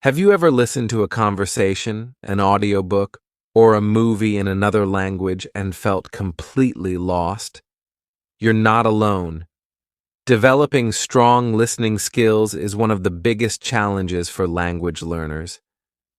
Have you ever listened to a conversation, an audiobook, or a movie in another language and felt completely lost? You're not alone. Developing strong listening skills is one of the biggest challenges for language learners.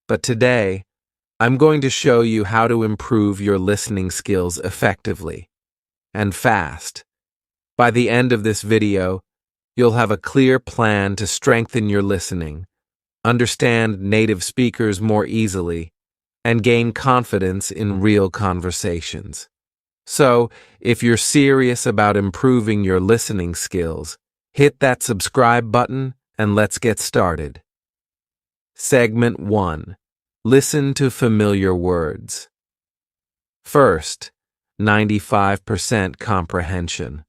But today, I'm going to show you how to improve your listening skills effectively and fast. By the end of this video, you'll have a clear plan to strengthen your listening, understand native speakers more easily, and gain confidence in real conversations. So, if you're serious about improving your listening skills, hit that subscribe button and let's get started. Segment 1. Listen to familiar words. First, 95% comprehension.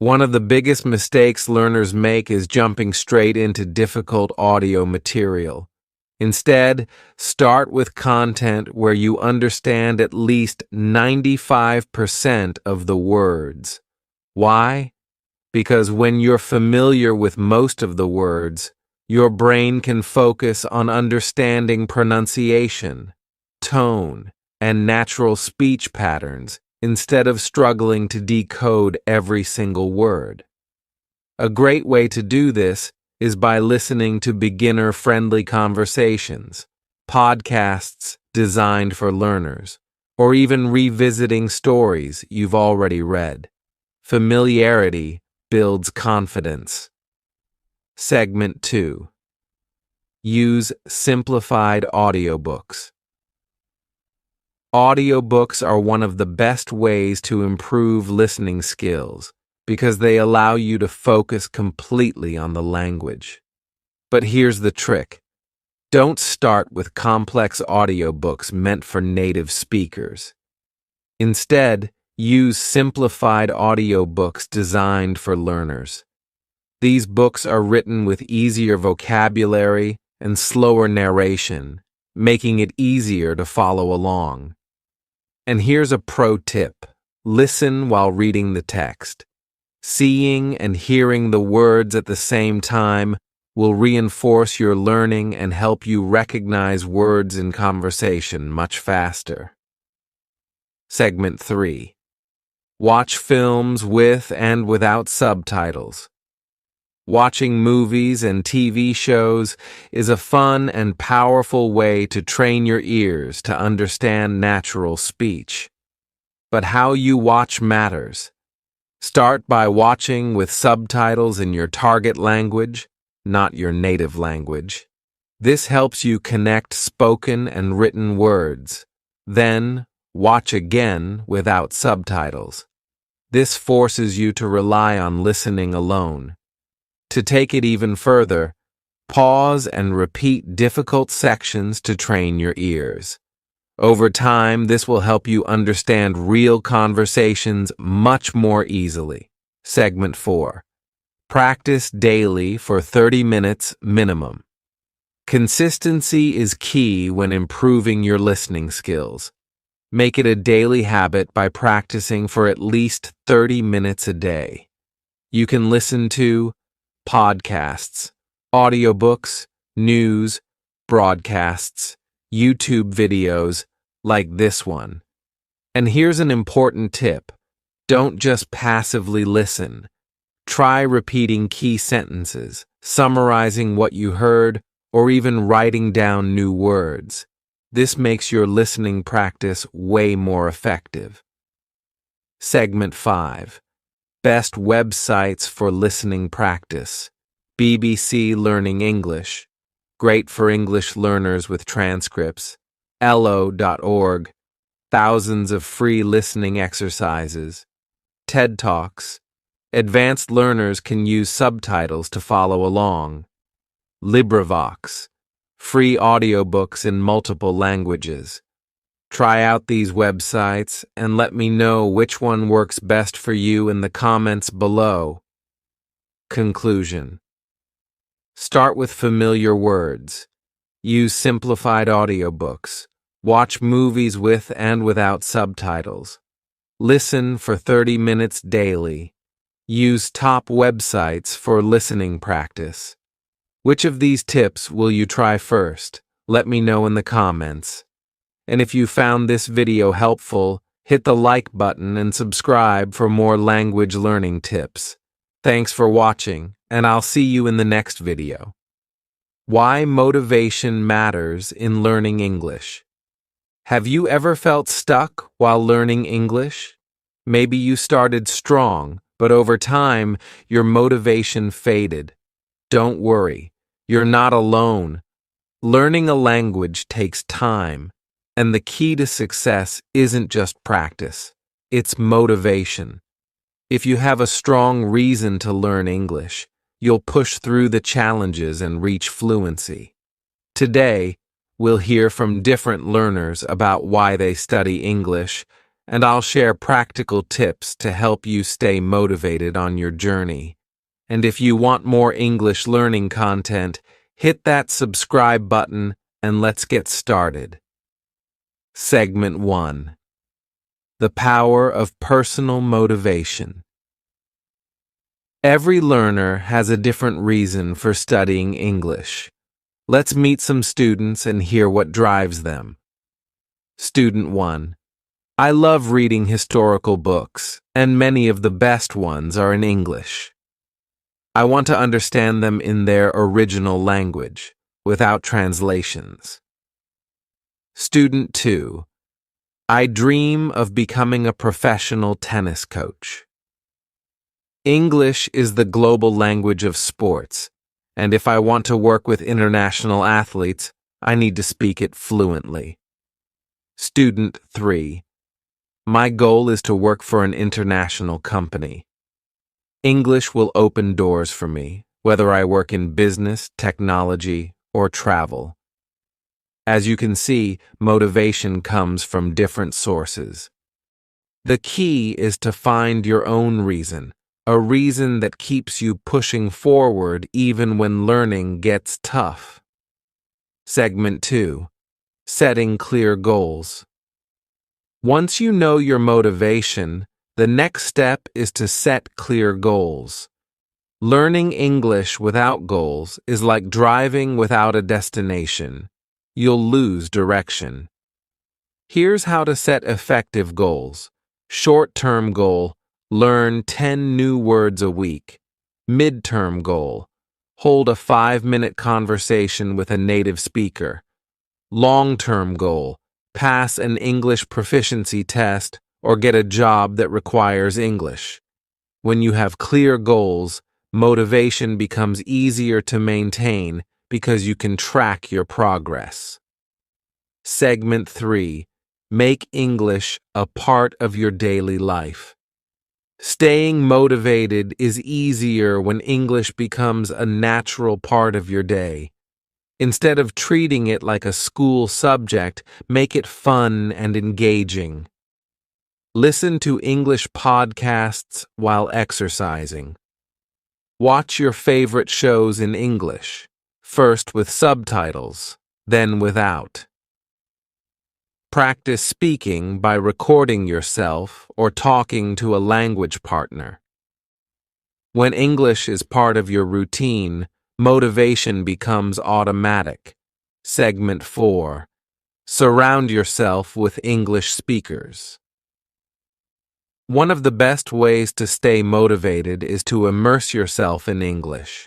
One of the biggest mistakes learners make is jumping straight into difficult audio material. Instead, start with content where you understand at least 95% of the words. Why? Because when you're familiar with most of the words, your brain can focus on understanding pronunciation, tone, and natural speech patterns instead of struggling to decode every single word. A great way to do this is by listening to beginner-friendly conversations, podcasts designed for learners, or even revisiting stories you've already read. Familiarity builds confidence. Segment 2. Use simplified audiobooks. Audiobooks are one of the best ways to improve listening skills because they allow you to focus completely on the language. But here's the trick. Don't start with complex audiobooks meant for native speakers. Instead, use simplified audiobooks designed for learners. These books are written with easier vocabulary and slower narration, making it easier to follow along. And here's a pro tip. Listen while reading the text. Seeing and hearing the words at the same time will reinforce your learning and help you recognize words in conversation much faster. Segment 3. Watch films with and without subtitles. Watching movies and TV shows is a fun and powerful way to train your ears to understand natural speech. But how you watch matters. Start by watching with subtitles in your target language, not your native language. This helps you connect spoken and written words. Then, watch again without subtitles. This forces you to rely on listening alone. To take it even further, pause and repeat difficult sections to train your ears. Over time, this will help you understand real conversations much more easily. Segment 4. Practice daily for 30 minutes minimum. Consistency is key when improving your listening skills. Make it a daily habit by practicing for at least 30 minutes a day. You can listen to podcasts, audiobooks, news, broadcasts, YouTube videos like this one. And here's an important tip. Don't just passively listen. Try repeating key sentences, summarizing what you heard, or even writing down new words. This makes your listening practice way more effective. Segment 5. Best websites for listening practice. BBC Learning English. Great for English learners with transcripts. Elo.org. Thousands of free listening exercises. TED Talks. Advanced learners can use subtitles to follow along. LibriVox. Free audiobooks in multiple languages. Try out these websites and let me know which one works best for you in the comments below. Conclusion. Start with familiar words. Use simplified audiobooks. Watch movies with and without subtitles. Listen for 30 minutes daily. Use top websites for listening practice. Which of these tips will you try first? Let me know in the comments. And if you found this video helpful, hit the like button and subscribe for more language learning tips. Thanks for watching, and I'll see you in the next video. Why motivation matters in learning English. Have you ever felt stuck while learning English? Maybe you started strong, but over time, your motivation faded. Don't worry, you're not alone. Learning a language takes time, and the key to success isn't just practice, it's motivation. If you have a strong reason to learn English, you'll push through the challenges and reach fluency. Today, we'll hear from different learners about why they study English, and I'll share practical tips to help you stay motivated on your journey. And if you want more English learning content, hit that subscribe button and let's get started. Segment 1. The power of personal motivation. Every learner has a different reason for studying English. Let's meet some students and hear what drives them. Student 1. I love reading historical books, and many of the best ones are in English. I want to understand them in their original language, without translations. Student 2. I dream of becoming a professional tennis coach. English is the global language of sports, and if I want to work with international athletes, I need to speak it fluently. Student 3. My goal is to work for an international company. English will open doors for me, whether I work in business, technology, or travel. As you can see, motivation comes from different sources. The key is to find your own reason, a reason that keeps you pushing forward even when learning gets tough. Segment 2. Setting clear goals. Once you know your motivation, the next step is to set clear goals. Learning English without goals is like driving without a destination. You'll lose direction. Here's how to set effective goals. Short-term goal: learn 10 new words a week. Mid-term goal: hold a 5-minute conversation with a native speaker. Long-term goal: pass an English proficiency test or get a job that requires English. When you have clear goals, motivation becomes easier to maintain because you can track your progress. Segment 3. Make English a part of your daily life. Staying motivated is easier when English becomes a natural part of your day. Instead of treating it like a school subject, make it fun and engaging. Listen to English podcasts while exercising. Watch your favorite shows in English, first with subtitles, then without. Practice speaking by recording yourself or talking to a language partner. When English is part of your routine, motivation becomes automatic. Segment 4. Surround yourself with English speakers. One of the best ways to stay motivated is to immerse yourself in English.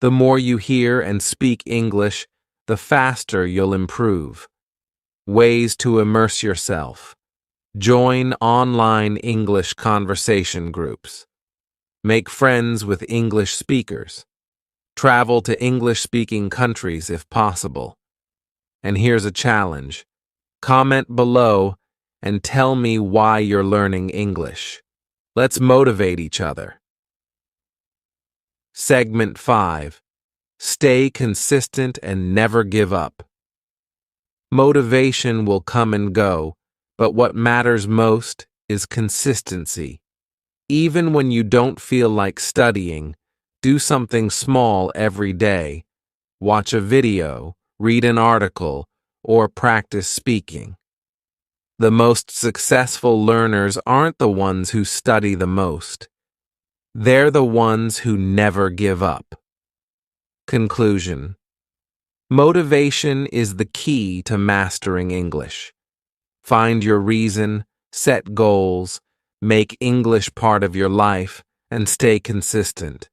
The more you hear and speak English, the faster you'll improve. Ways to immerse yourself. Join online English conversation groups. Make friends with English speakers. Travel to English-speaking countries if possible. And here's a challenge. Comment below and tell me why you're learning English. Let's motivate each other. Segment 5. Stay consistent and never give up. Motivation will come and go, but what matters most is consistency. Even when you don't feel like studying, do something small every day. Watch a video, read an article, or practice speaking. The most successful learners aren't the ones who study the most. They're the ones who never give up. Conclusion. Motivation is the key to mastering English. Find your reason, set goals, make English part of your life, and stay consistent.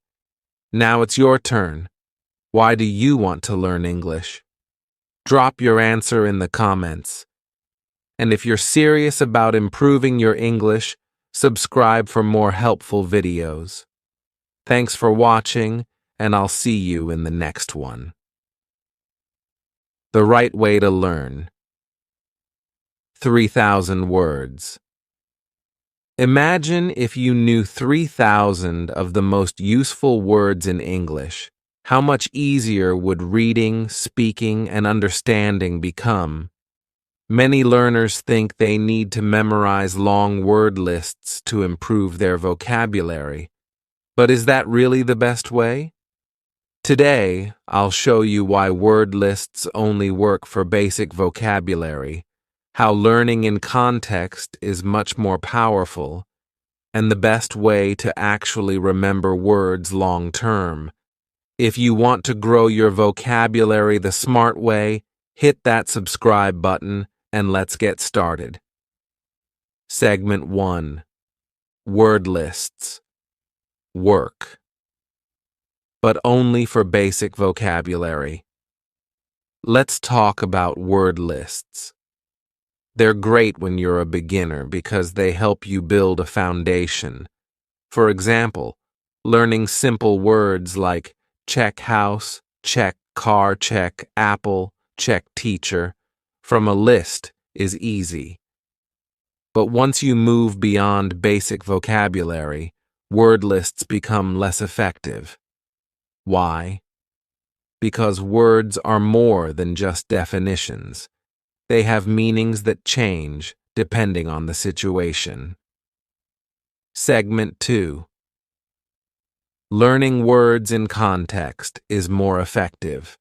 Now it's your turn. Why do you want to learn English? Drop your answer in the comments. And if you're serious about improving your English, subscribe for more helpful videos. Thanks for watching, and I'll see you in the next one. The right way to learn. 3,000 words. Imagine if you knew 3,000 of the most useful words in English. How much easier would reading, speaking, and understanding become? Many learners think they need to memorize long word lists to improve their vocabulary. But is that really the best way? Today, I'll show you why word lists only work for basic vocabulary, how learning in context is much more powerful, and the best way to actually remember words long term. If you want to grow your vocabulary the smart way, hit that subscribe button and let's get started. Segment 1. Word lists. Work. But only for basic vocabulary. Let's talk about word lists. They're great when you're a beginner because they help you build a foundation. For example, learning simple words like check house, check car, check apple, check teacher from a list is easy. But once you move beyond basic vocabulary, word lists become less effective. Why? Because words are more than just definitions. They have meanings that change depending on the situation. Segment 2. Learning words in context is more effective.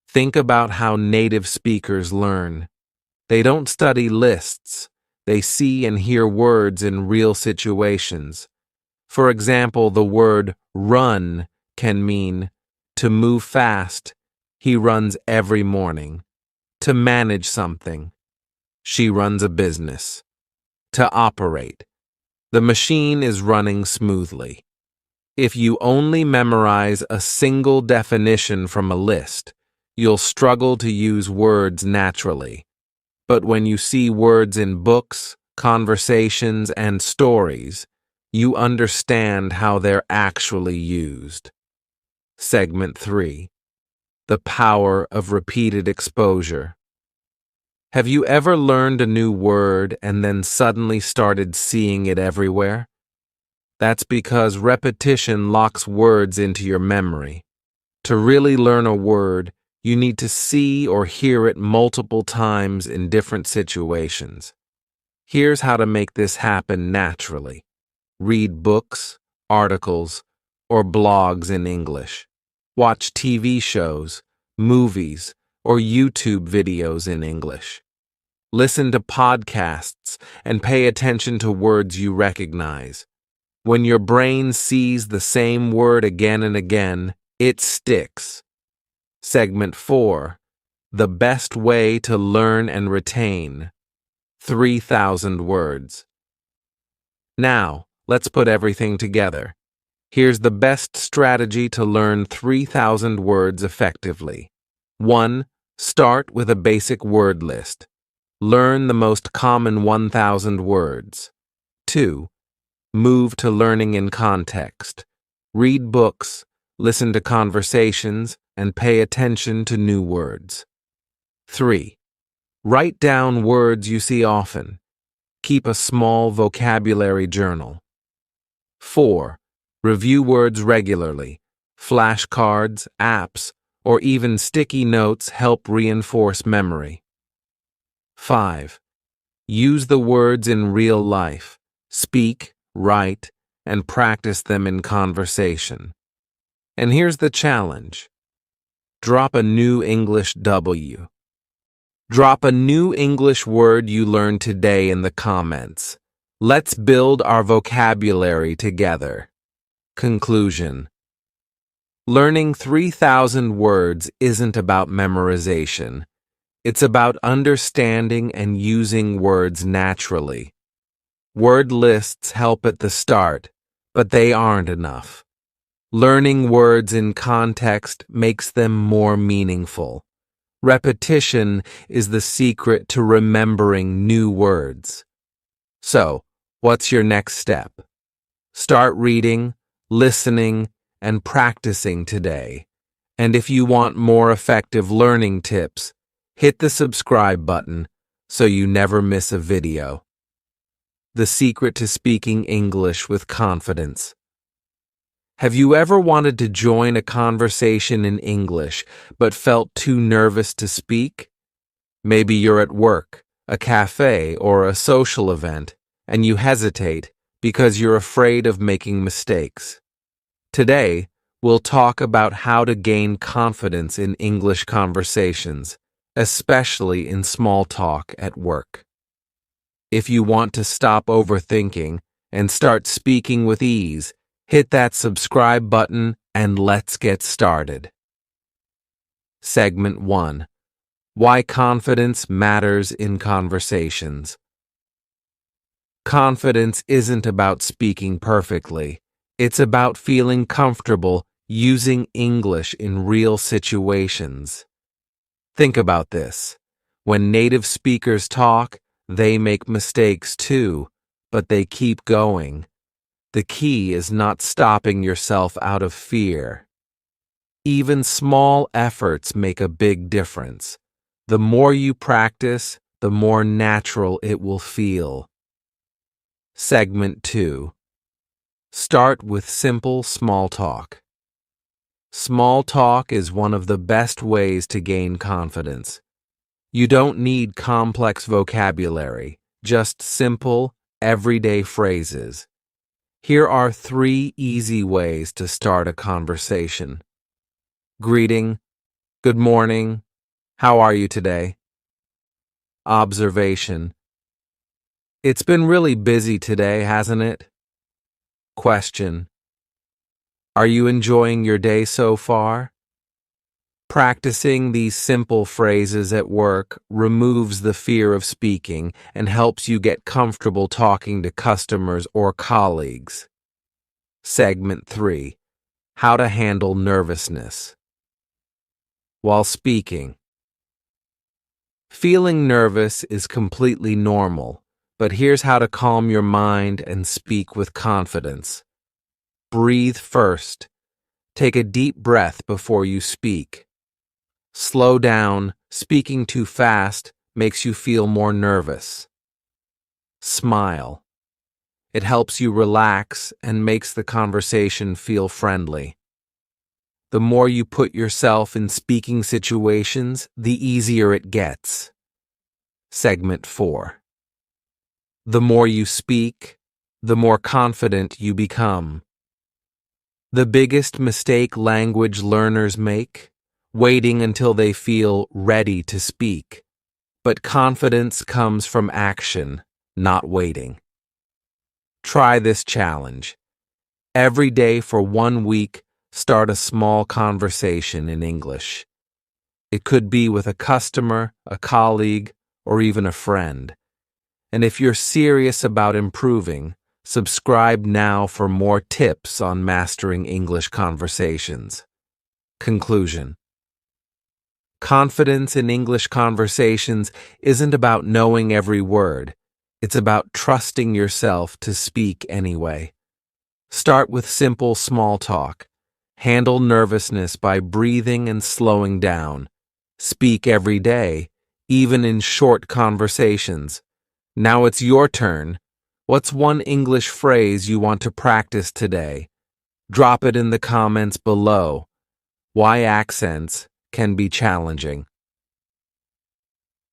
Think about how native speakers learn. They don't study lists. They see and hear words in real situations. For example, the word run can mean to move fast. He runs every morning. To manage something. She runs a business. To operate. The machine is running smoothly. If you only memorize a single definition from a list, you'll struggle to use words naturally. But when you see words in books, conversations, and stories, you understand how they're actually used. Segment 3. The power of repeated exposure. Have you ever learned a new word and then suddenly started seeing it everywhere? That's because repetition locks words into your memory. To really learn a word, you need to see or hear it multiple times in different situations. Here's how to make this happen naturally. Read books, articles, or blogs in English. Watch TV shows, movies, or YouTube videos in English. Listen to podcasts and pay attention to words you recognize. When your brain sees the same word again and again, it sticks. Segment 4. The best way to learn and retain. 3,000 words. Now, let's put everything together. Here's the best strategy to learn 3,000 words effectively. 1. Start with a basic word list. Learn the most common 1,000 words. 2. Move to learning in context. Read books, listen to conversations, and pay attention to new words. 3. Write down words you see often. Keep a small vocabulary journal. 4. Review words regularly. Flashcards, apps, or even sticky notes help reinforce memory. 5. Use the words in real life. Speak, write, and practice them in conversation. And here's the challenge. Drop a new English W. Drop a new English word you learned today in the comments. Let's build our vocabulary together. Conclusion. Learning 3,000 words isn't about memorization. It's about understanding and using words naturally. Word lists help at the start, but they aren't enough. Learning words in context makes them more meaningful. Repetition is the secret to remembering new words. So, what's your next step? Start reading, listening, and practicing today. And if you want more effective learning tips, hit the subscribe button so you never miss a video. The secret to speaking English with confidence. Have you ever wanted to join a conversation in English but felt too nervous to speak? Maybe you're at work, a cafe, or a social event, and you hesitate because you're afraid of making mistakes. Today, we'll talk about how to gain confidence in English conversations, especially in small talk at work. If you want to stop overthinking and start speaking with ease, hit that subscribe button and let's get started. Segment 1. Why confidence matters in conversations. Confidence isn't about speaking perfectly. It's about feeling comfortable using English in real situations. Think about this. When native speakers talk, they make mistakes too, but they keep going. The key is not stopping yourself out of fear. Even small efforts make a big difference. The more you practice, the more natural it will feel. Segment 2. Start with simple small talk. Small talk is one of the best ways to gain confidence. You don't need complex vocabulary, just simple, everyday phrases. Here are 3 easy ways to start a conversation. Greeting. Good morning. How are you today? Observation. It's been really busy today, hasn't it? Question. Are you enjoying your day so far? Practicing these simple phrases at work removes the fear of speaking and helps you get comfortable talking to customers or colleagues. Segment 3. How to handle nervousness. While speaking. Feeling nervous is completely normal, but here's how to calm your mind and speak with confidence. Breathe first. Take a deep breath before you speak. Slow down. Speaking too fast makes you feel more nervous. Smile. It helps you relax and makes the conversation feel friendly. The more you put yourself in speaking situations, the easier it gets. Segment 4. The more you speak, the more confident you become. The biggest mistake language learners make? Waiting until they feel ready to speak. But confidence comes from action, not waiting. Try this challenge. Every day for 1 week, start a small conversation in English. It could be with a customer, a colleague, or even a friend. And if you're serious about improving, subscribe now for more tips on mastering English conversations. Conclusion. Confidence in English conversations isn't about knowing every word. It's about trusting yourself to speak anyway. Start with simple small talk. Handle nervousness by breathing and slowing down. Speak every day, even in short conversations. Now it's your turn. What's one English phrase you want to practice today? Drop it in the comments below. Why accents can be challenging.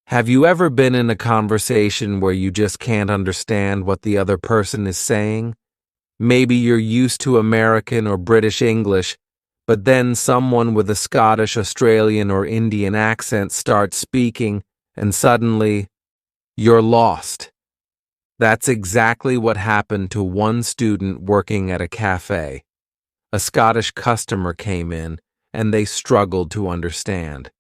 Have you ever been in a conversation where you just can't understand what the other person is saying? Maybe you're used to American or British English, but then someone with a Scottish, Australian, or Indian accent starts speaking, and suddenly, you're lost. That's exactly what happened to one student working at a cafe. A Scottish customer came in, and they struggled to understand.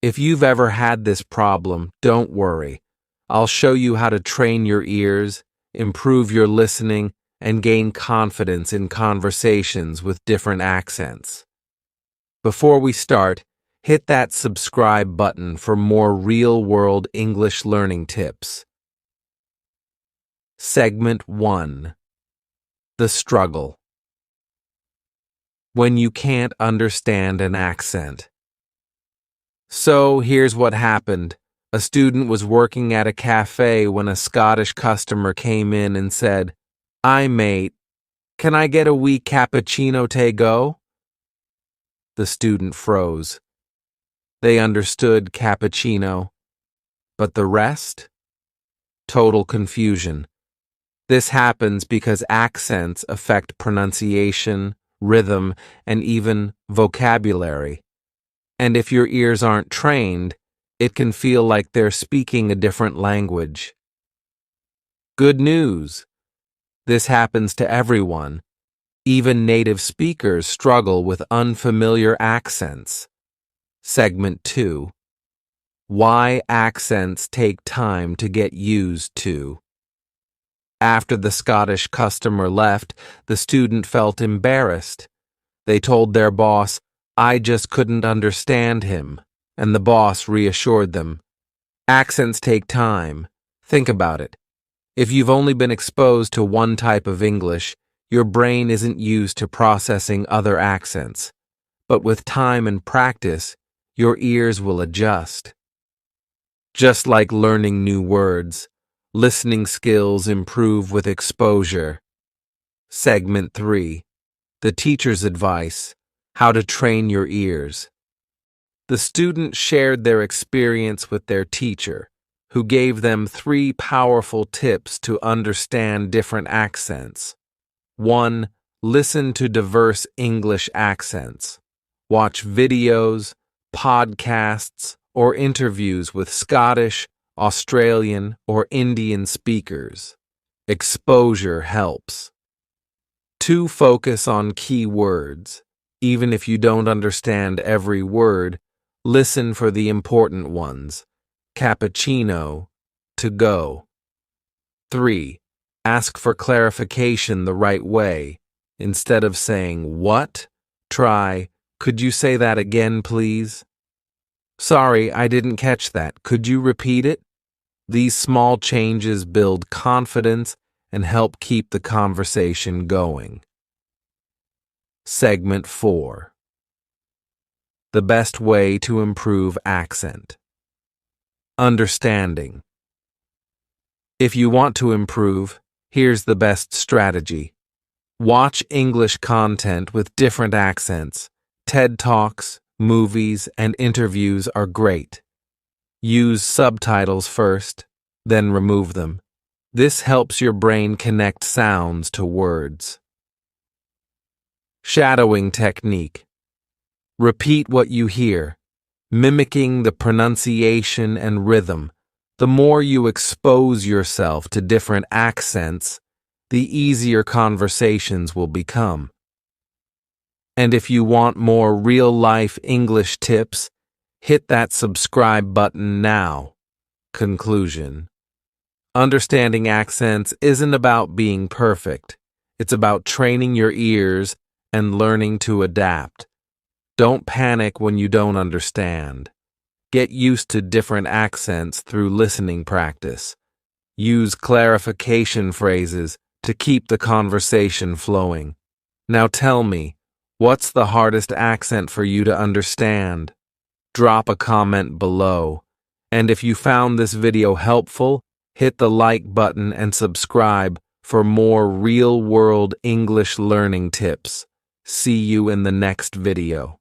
If you've ever had this problem, don't worry. I'll show you how to train your ears, improve your listening, and gain confidence in conversations with different accents. Before we start, hit that subscribe button for more real-world English learning tips. Segment 1. The Struggle. When you can't understand an accent. So here's what happened. A student was working at a cafe when a Scottish customer came in and said, "Aye, mate, can I get a wee cappuccino to go?" The student froze. They understood cappuccino, but the rest? Total confusion. This happens because accents affect pronunciation, rhythm, and even vocabulary. And if your ears aren't trained, it can feel like they're speaking a different language. Good news! This happens to everyone. Even native speakers struggle with unfamiliar accents. Segment 2. Why accents take time to get used to. After the Scottish customer left, the student felt embarrassed. They told their boss, "I just couldn't understand him," and the boss reassured them. Accents take time. Think about it. If you've only been exposed to one type of English, your brain isn't used to processing other accents. But with time and practice, your ears will adjust. Just like learning new words, listening skills improve with exposure. Segment 3. The teacher's advice. How to train your ears. The students shared their experience with their teacher, who gave them 3 powerful tips to understand different accents. 1. Listen to diverse English accents. Watch videos, podcasts, or interviews with Scottish, Australian, or Indian speakers. Exposure helps. 2. Focus on key words. Even if you don't understand every word, listen for the important ones. Cappuccino, to go. 3. Ask for clarification the right way. Instead of saying, "What?" Try, "Could you say that again, please?" "Sorry, I didn't catch that. Could you repeat it?" These small changes build confidence and help keep the conversation going. Segment 4. The best way to improve accent. Understanding. If you want to improve, here's the best strategy. Watch English content with different accents. TED Talks, movies, and interviews are great. Use subtitles first, then remove them. This helps your brain connect sounds to words. Shadowing technique. Repeat what you hear, mimicking the pronunciation and rhythm. The more you expose yourself to different accents, the easier conversations will become. And if you want more real-life English tips, hit that subscribe button now. Conclusion. Understanding accents isn't about being perfect. It's about training your ears and learning to adapt. Don't panic when you don't understand. Get used to different accents through listening practice. Use clarification phrases to keep the conversation flowing. Now tell me, what's the hardest accent for you to understand? Drop a comment below. And if you found this video helpful, hit the like button and subscribe for more real-world English learning tips. See you in the next video.